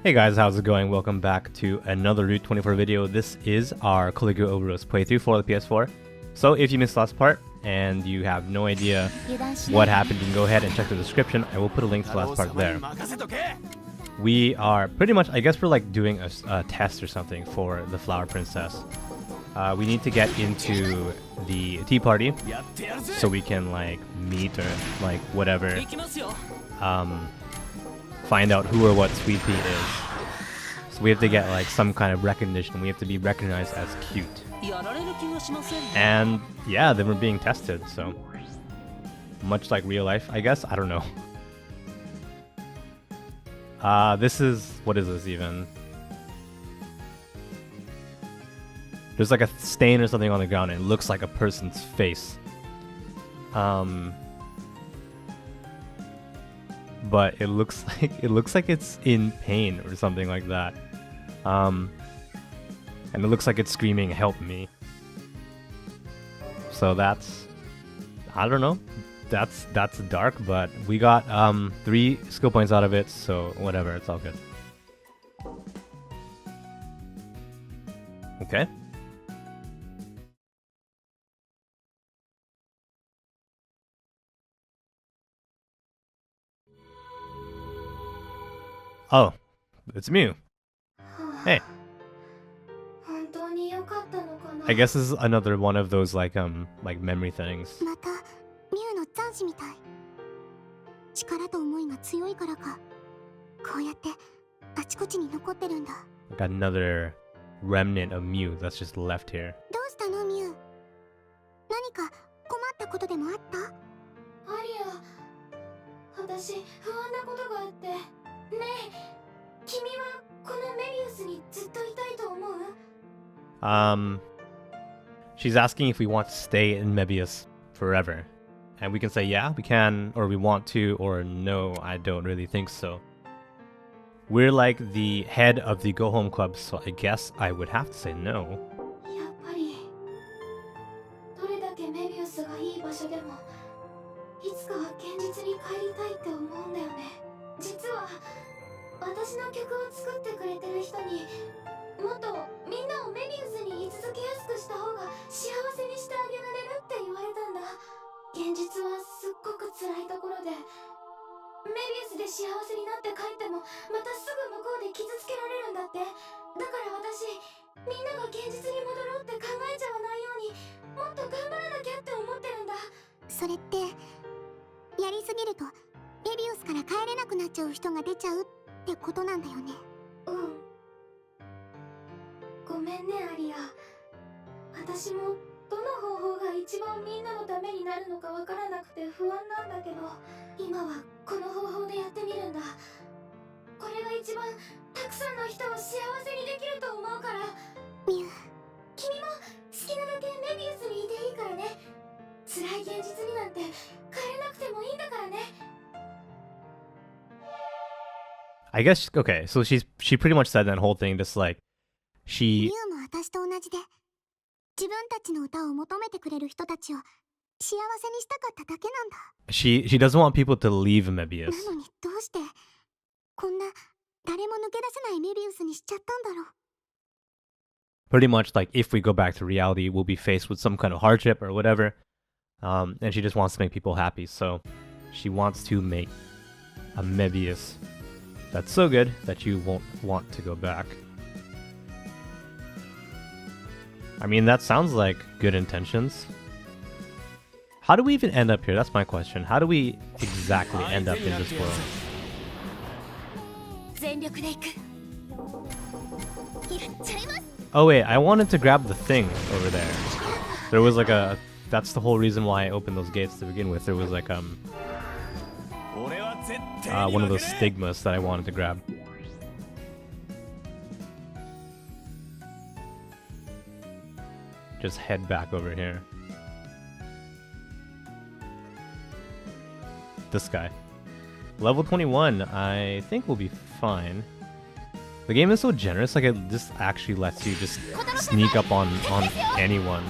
Hey guys, how's it going? Welcome back to another Route 24 video. This is our Caligula Overdose playthrough for the PS4. So if you missed the last part and you have no idea what happened, you can go ahead and check the description. I will put a link to the last part there. We are pretty much, I guess we're like doing a test or something for the Flower Princess. We need to get into the tea party so we can like meet or like whatever. Find out who or what Sweet Pea is. So we have to get like some kind of recognition. We have to be recognized as cute. And yeah, then we're being tested, so much like real life, I guess. I don't know. This is, what is this even? There's like a stain or something on the ground and it looks like a person's face. But it looks like it's in pain or something like that. And it looks like it's screaming, "Help me." So that's, I don't know. That's dark, but we got 3 skill points out of it, so whatever, it's all good. Okay. Oh, it's Mew. Hey. I guess this is another one of those like memory things. Like another remnant of Mew that's just left here. She's asking if we want to stay in Mebius forever. And we can say yeah, we can, or we want to, or no, I don't really think so. We're like the head of the Go Home Club, so I guess I would have to say no. I guess, okay, so she pretty much said that whole thing, just like, she doesn't want people to leave Mebius. Pretty much like, if we go back to reality, we'll be faced with some kind of hardship or whatever. And she just wants to make people happy, so she wants to make a Mebius that's so good that you won't want to go back. I mean, that sounds like good intentions. How do we even end up here? That's my question. How do we exactly end up in this world? Oh wait, I wanted to grab the thing over there. There was like a... That's the whole reason why I opened those gates to begin with. There was like one of those stigmas that I wanted to grab. Just head back over here. This guy. Level 21, I think we'll be fine. The game is so generous, like it just actually lets you just sneak up on anyone.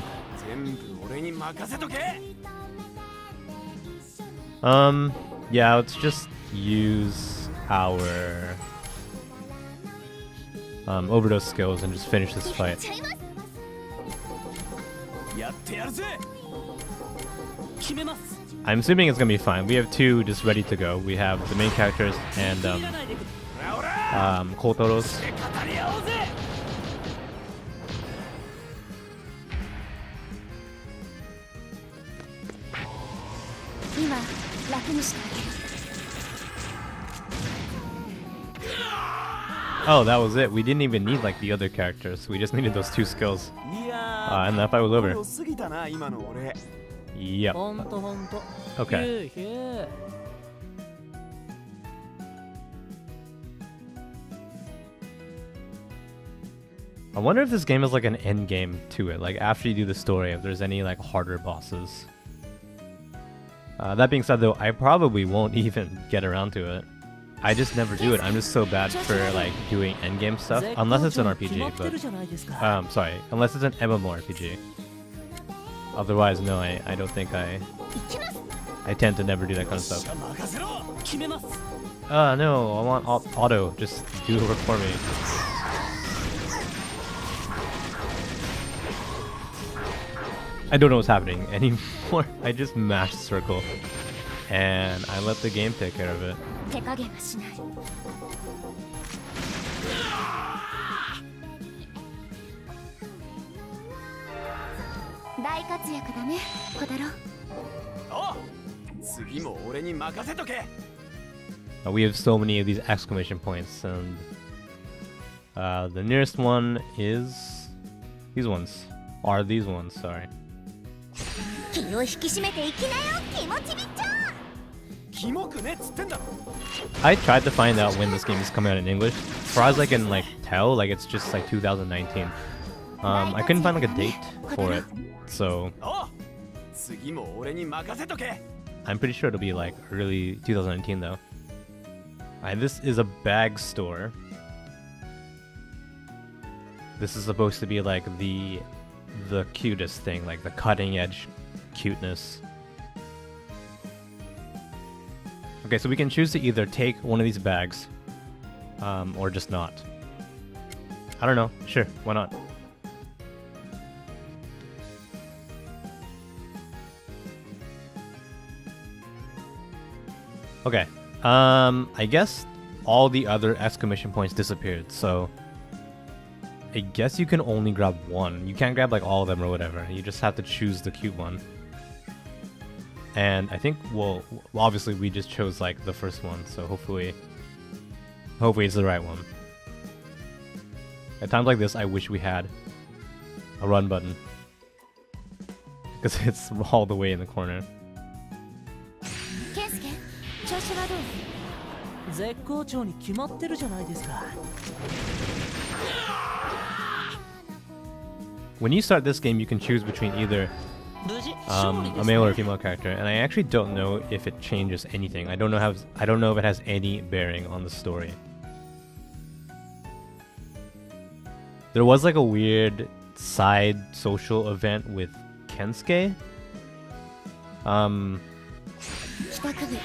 Yeah, let's just use our overdose skills and just finish this fight. I'm assuming it's gonna be fine. We have two just ready to go. We have the main characters and Kotoros. Oh, that was it. We didn't even need like the other characters. We just needed those two skills. And that fight was over. Yep. Okay. I wonder if this game is like an end game to it. Like after you do the story, if there's any like harder bosses. That being said though, I probably won't even get around to it. I just never do it. I'm just so bad for like doing endgame stuff, unless it's an RPG. But sorry, unless it's an MMORPG. Otherwise, no, I don't think I tend to never do that kind of stuff. No, I want auto. Just do the work for me. I don't know what's happening anymore. I just mashed circle. And I let the game take care of it. We have so many of these exclamation points, and the nearest one is these ones. Are these ones, sorry. I tried to find out when this game is coming out in English. As far as I can like tell, like it's just like 2019. I couldn't find like a date for it, so I'm pretty sure it'll be like early 2019 though. This is a bag store. This is supposed to be like the cutest thing, like the cutting edge cuteness. Okay, so we can choose to either take one of these bags, or just not. I don't know. Sure, why not? Okay. I guess all the other exclamation points disappeared, so I guess you can only grab one. You can't grab like all of them or whatever. You just have to choose the cute one. And I think, well, obviously we just chose like the first one, so hopefully it's the right one. At times like this, I wish we had a run button, because it's all the way in the corner. When you start this game, you can choose between either a male or a female character, and I actually don't know if it changes anything. I don't know if it has any bearing on the story. There was like a weird side social event with Kensuke. And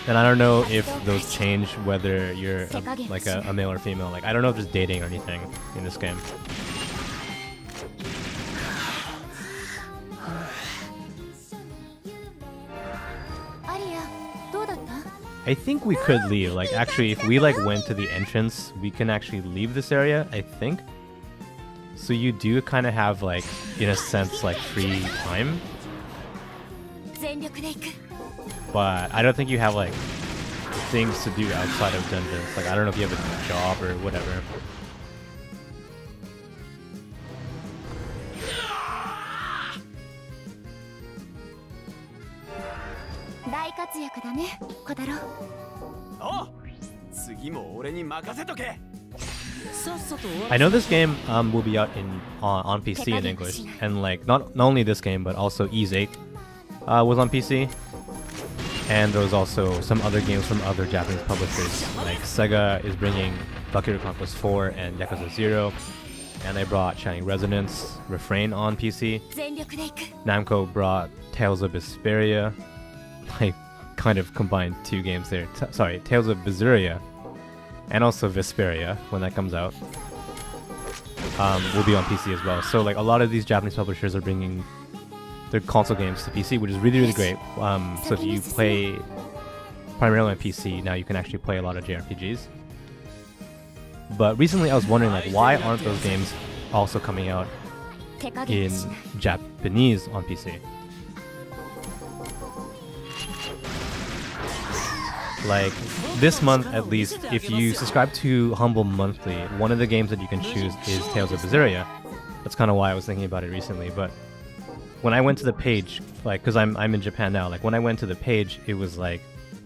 I don't know if those change whether you're like a male or female. Like I don't know if there's dating or anything in this game. I think we could leave. Like actually, if we like went to the entrance, we can actually leave this area, I think. So you do kind of have like, in a sense, like free time. But I don't think you have like things to do outside of dungeons. Like I don't know if you have a job or whatever. I know this game will be out on PC in English, and like not only this game but also Ys 8 was on PC, and there was also some other games from other Japanese publishers. Like Sega is bringing Valkyria Conquest 4 and Yakuza 0, and they brought Shining Resonance Refrain on PC. Namco brought Tales of Vesperia. I kind of combined two games there. Sorry, Tales of Berseria and also Vesperia when that comes out. will be on PC as well. So like a lot of these Japanese publishers are bringing their console games to PC, which is really, really great. So if you play primarily on PC, now you can actually play a lot of JRPGs. But recently I was wondering, like, why aren't those games also coming out in Japanese on PC? Like, this month at least, if you subscribe to Humble Monthly, one of the games that you can choose is Tales of Berseria. That's kind of why I was thinking about it recently, but when I went to the page, like, because I'm in Japan now, like, when I went to the page, it was like,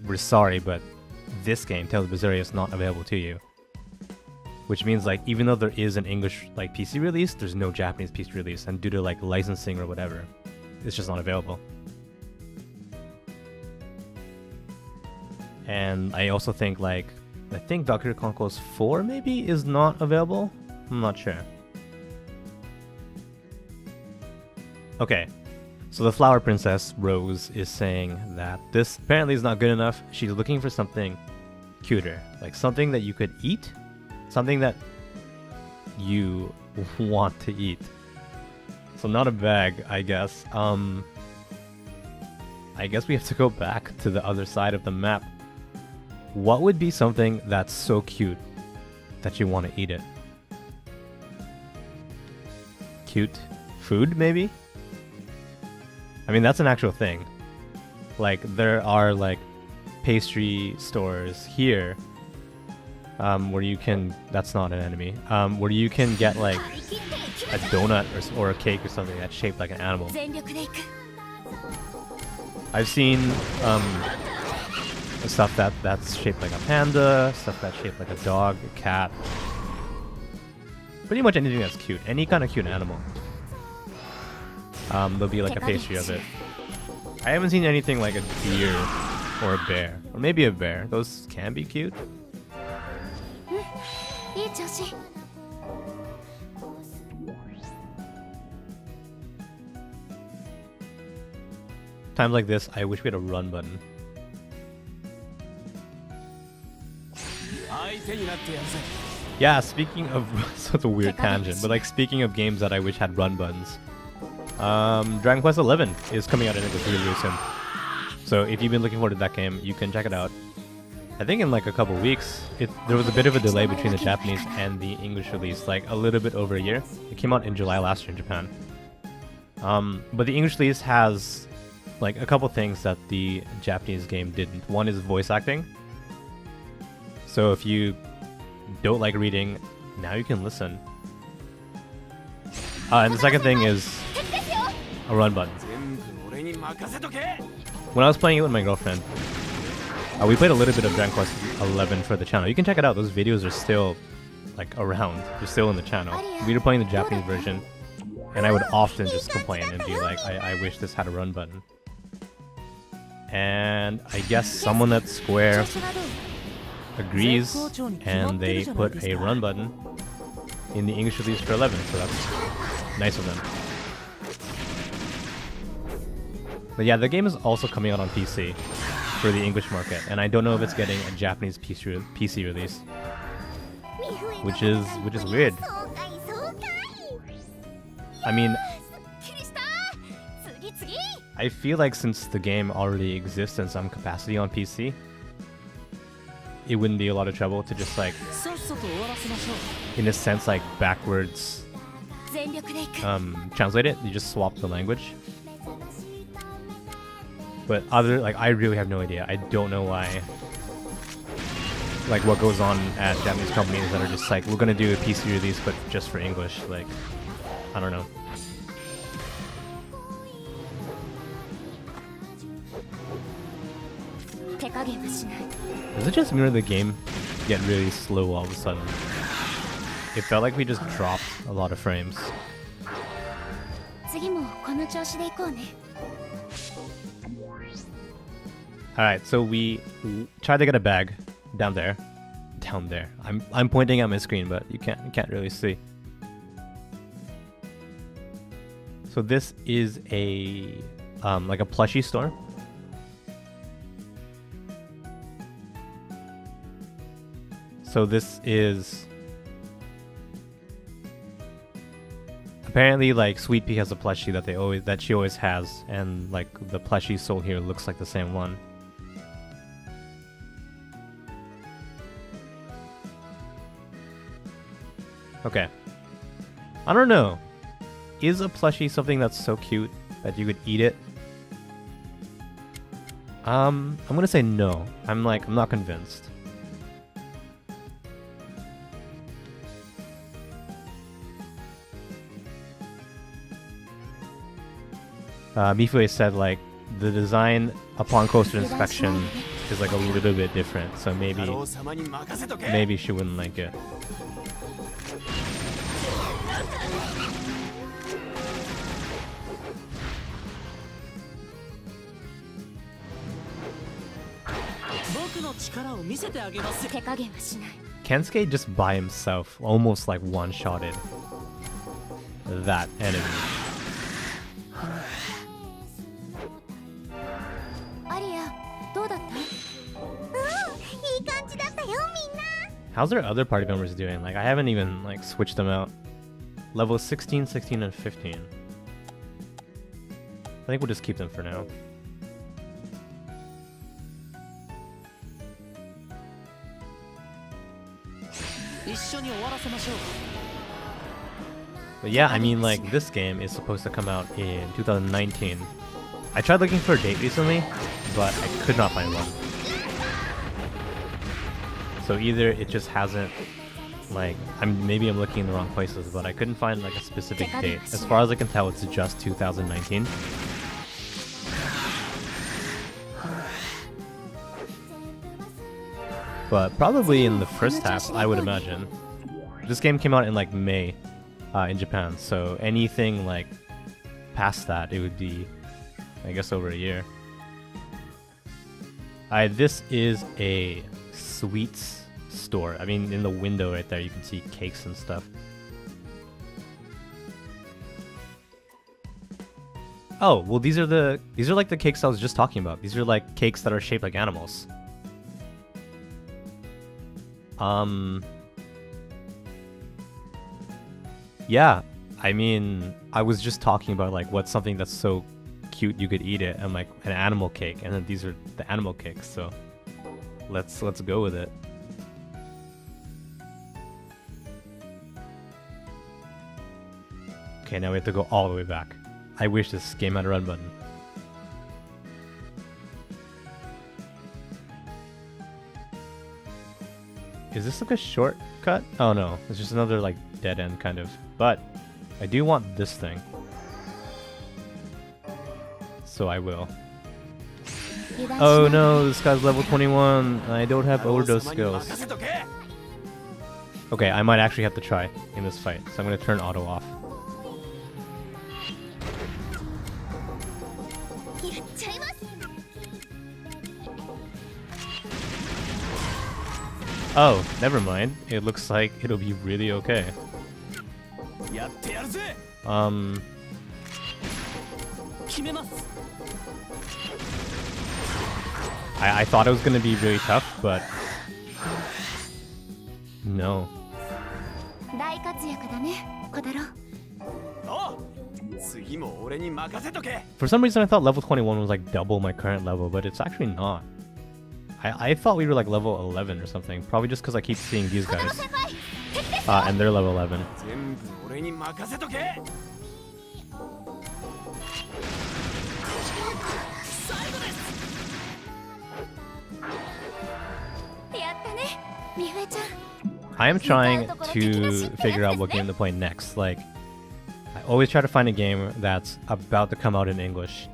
we're sorry, but this game, Tales of Berseria, is not available to you. Which means, like, even though there is an English, like, PC release, there's no Japanese PC release, and due to, like, licensing or whatever, it's just not available. And I also think, like, I think Valkyria Chronicles 4 maybe is not available? I'm not sure. Okay, so the Flower Princess, Rose, is saying that this apparently is not good enough. She's looking for something cuter, like something that you could eat, something that you want to eat. So not a bag, I guess. I guess we have to go back to the other side of the map. What would be something that's so cute that you want to eat it? Cute food, maybe? I mean, that's an actual thing. Like, there are, like, pastry stores here where you can... That's not an enemy. Where you can get, like, a donut or a cake or something that's shaped like an animal. I've seen stuff that's shaped like a panda, stuff that's shaped like a dog, a cat. Pretty much anything that's cute. Any kind of cute animal. There'll be like a pastry of it. I haven't seen anything like a deer or a bear. Or maybe a bear. Those can be cute. Times like this, I wish we had a run button. Yeah, speaking of... so it's a weird tangent, but like speaking of games that I wish had run buttons. Dragon Quest XI is coming out in English really soon. So if you've been looking forward to that game, you can check it out. I think in like a couple weeks. There was a bit of a delay between the Japanese and the English release, like a little bit over a year. It came out in July last year in Japan. But the English release has like a couple things that the Japanese game didn't. One is voice acting. So if you don't like reading, now you can listen. And the second thing is a run button. When I was playing it with my girlfriend, we played a little bit of Dragon Quest XI for the channel. You can check it out. Those videos are still like around. They're still in the channel. We were playing the Japanese version, and I would often just complain and be like, I wish this had a run button. And I guess someone at Square agrees, and they put a run button in the English release for 11, so that's nice of them. But yeah, the game is also coming out on PC for the English market, and I don't know if it's getting a Japanese PC release, which is weird. I mean, I feel like since the game already exists in some capacity on PC, it wouldn't be a lot of trouble to just like, in a sense, like backwards translate it. You just swap the language. But I really have no idea. I don't know why. Like what goes on at Japanese companies that are just like, we're gonna do a PC release, but just for English. Like, I don't know. Is it just me or the game get really slow all of a sudden? It felt like we just dropped a lot of frames. Alright, so we tried to get a bag down there. Down there. I'm pointing at my screen, but you can't really see. So this is a like a plushie store. So this is Apparently, like Sweet Pea has a plushie that she always has, and like the plushie sold here looks like the same one. Okay. I don't know. Is a plushie something that's so cute that you could eat it? I'm gonna say no. I'm not convinced. Mifue said like the design upon closer inspection is like a little bit different, so maybe she wouldn't like it. Kensuke just by himself almost like one-shotted that enemy. How's their other party members doing? Like I haven't even like switched them out. Level 16, 16, and 15. I think we'll just keep them for now. But yeah, I mean like this game is supposed to come out in 2019. I tried looking for a date recently, but I could not find one. So either it just hasn't, like, maybe I'm looking in the wrong places, but I couldn't find like a specific date. As far as I can tell, it's just 2019. But probably in the first half, I would imagine. This game came out in like May in Japan, so anything like past that, it would be, I guess, over a year. This is a sweets store. I mean, in the window right there, you can see cakes and stuff. Oh, well, these are like the cakes I was just talking about. These are like cakes that are shaped like animals. Yeah, I mean, I was just talking about like what's something that's so cute you could eat it, and like an animal cake, and then these are the animal cakes, so let's go with it. Okay, now we have to go all the way back. I wish this game had a run button. Is this like a shortcut? Oh no, it's just another like dead end kind of. But I do want this thing, so I will. Oh no, this guy's level 21 and I don't have overdose skills. Okay, I might actually have to try in this fight, so I'm gonna turn auto off. Oh, never mind. It looks like it'll be really okay. I thought it was gonna be really tough, but no. For some reason I thought level 21 was like double my current level, but it's actually not. I thought we were like level 11 or something, probably just because I keep seeing these guys. And they're level 11. I am trying to figure out what game to play next. Like, I always try to find a game that's about to come out in English.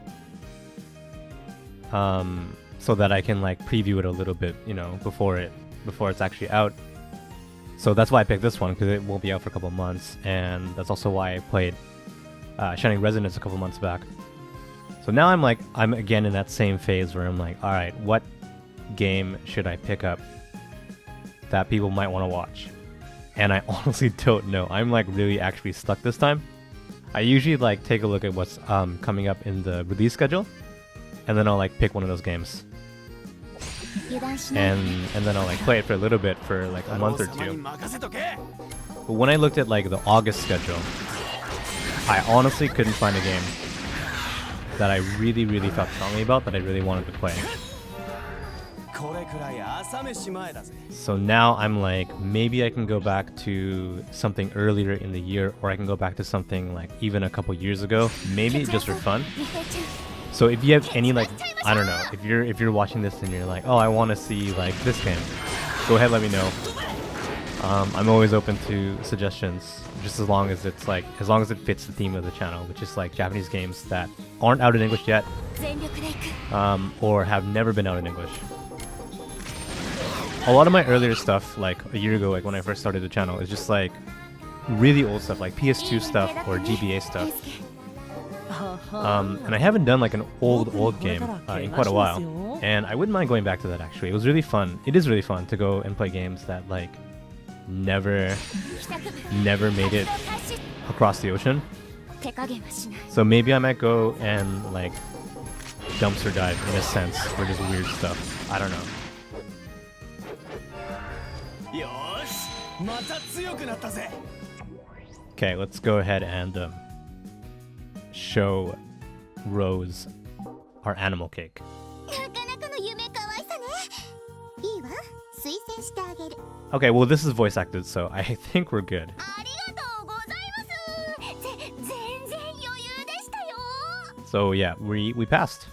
So that I can like preview it a little bit, you know, before it's actually out. So that's why I picked this one, because it won't be out for a couple months, and that's also why I played Shining Resonance a couple months back. So now I'm again in that same phase where I'm like, all right, what game should I pick up that people might want to watch? And I honestly don't know. I'm like really actually stuck this time. I usually like take a look at what's coming up in the release schedule, and then I'll like pick one of those games. And then I'll like play it for a little bit for like a month or two. But when I looked at like the August schedule, I honestly couldn't find a game that I really, really felt strongly about that I really wanted to play. So now I'm like, maybe I can go back to something earlier in the year, or I can go back to something like even a couple years ago, maybe just for fun. So if you have any like, I don't know, if you're watching this and you're like, oh, I want to see like this game, go ahead, let me know. I'm always open to suggestions, just as long as it's like, as long as it fits the theme of the channel, which is like Japanese games that aren't out in English yet, or have never been out in English. A lot of my earlier stuff, like a year ago, like when I first started the channel, is just like really old stuff, like PS2 stuff or GBA stuff. And I haven't done like an old game in quite a while, and I wouldn't mind going back to that actually. It was really fun. It is really fun to go and play games that like never made it across the ocean. So maybe I might go and like dumpster dive in a sense for just weird stuff. I don't know. Okay, let's go ahead and show Rose our animal cake. Okay, well this is voice acted, so I think we're good. So yeah, we passed.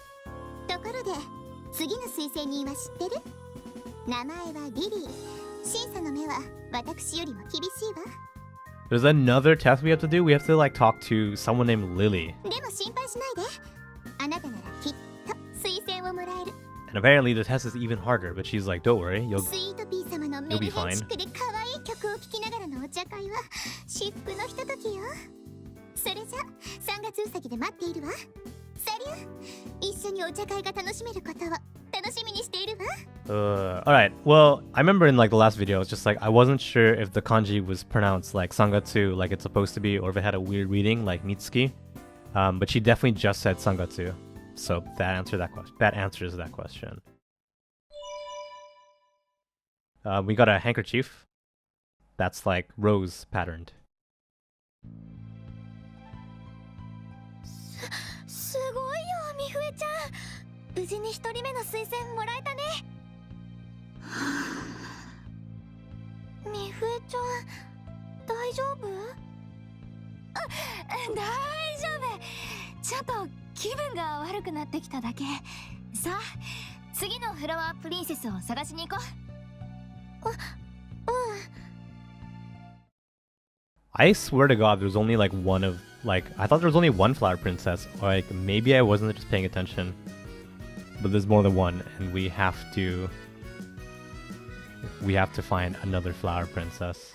There's another test we have to do. We have to like talk to someone named Lily. And apparently the test is even harder, but she's like, don't worry, you'll be fine. Alright, well, I remember in like the last video, it's just like I wasn't sure if the kanji was pronounced like sangatsu like it's supposed to be, or if it had a weird reading like mitsuki. But she definitely just said sangatsu. So that answers that question. We got a handkerchief that's like rose patterned. I swear to God, there's only like one of like, I thought there was only one flower princess. Like maybe I wasn't just paying attention, but there's more than one, and we have to find another flower princess.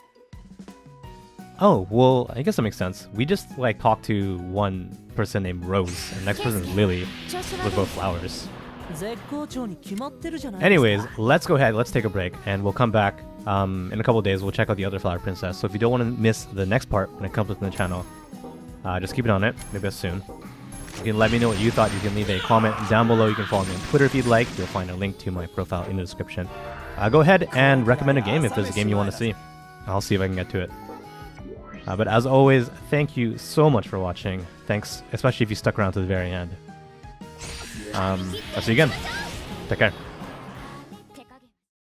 Oh, well, I guess that makes sense. We just like talked to one person named Rose, and the next person is Lily. We're both flowers. Anyways, let's go ahead, let's take a break, and we'll come back in a couple of days. We'll check out the other flower princess. So if you don't want to miss the next part when it comes within the channel, just keep it on it. Maybe that's soon. You can let me know what you thought. You can leave a comment down below. You can follow me on Twitter if you'd like. You'll find a link to my profile in the description. Go ahead and recommend a game if there's a game you want to see. I'll see if I can get to it. But as always, thank you so much for watching. Thanks, especially if you stuck around to the very end. I'll see you again. Take care.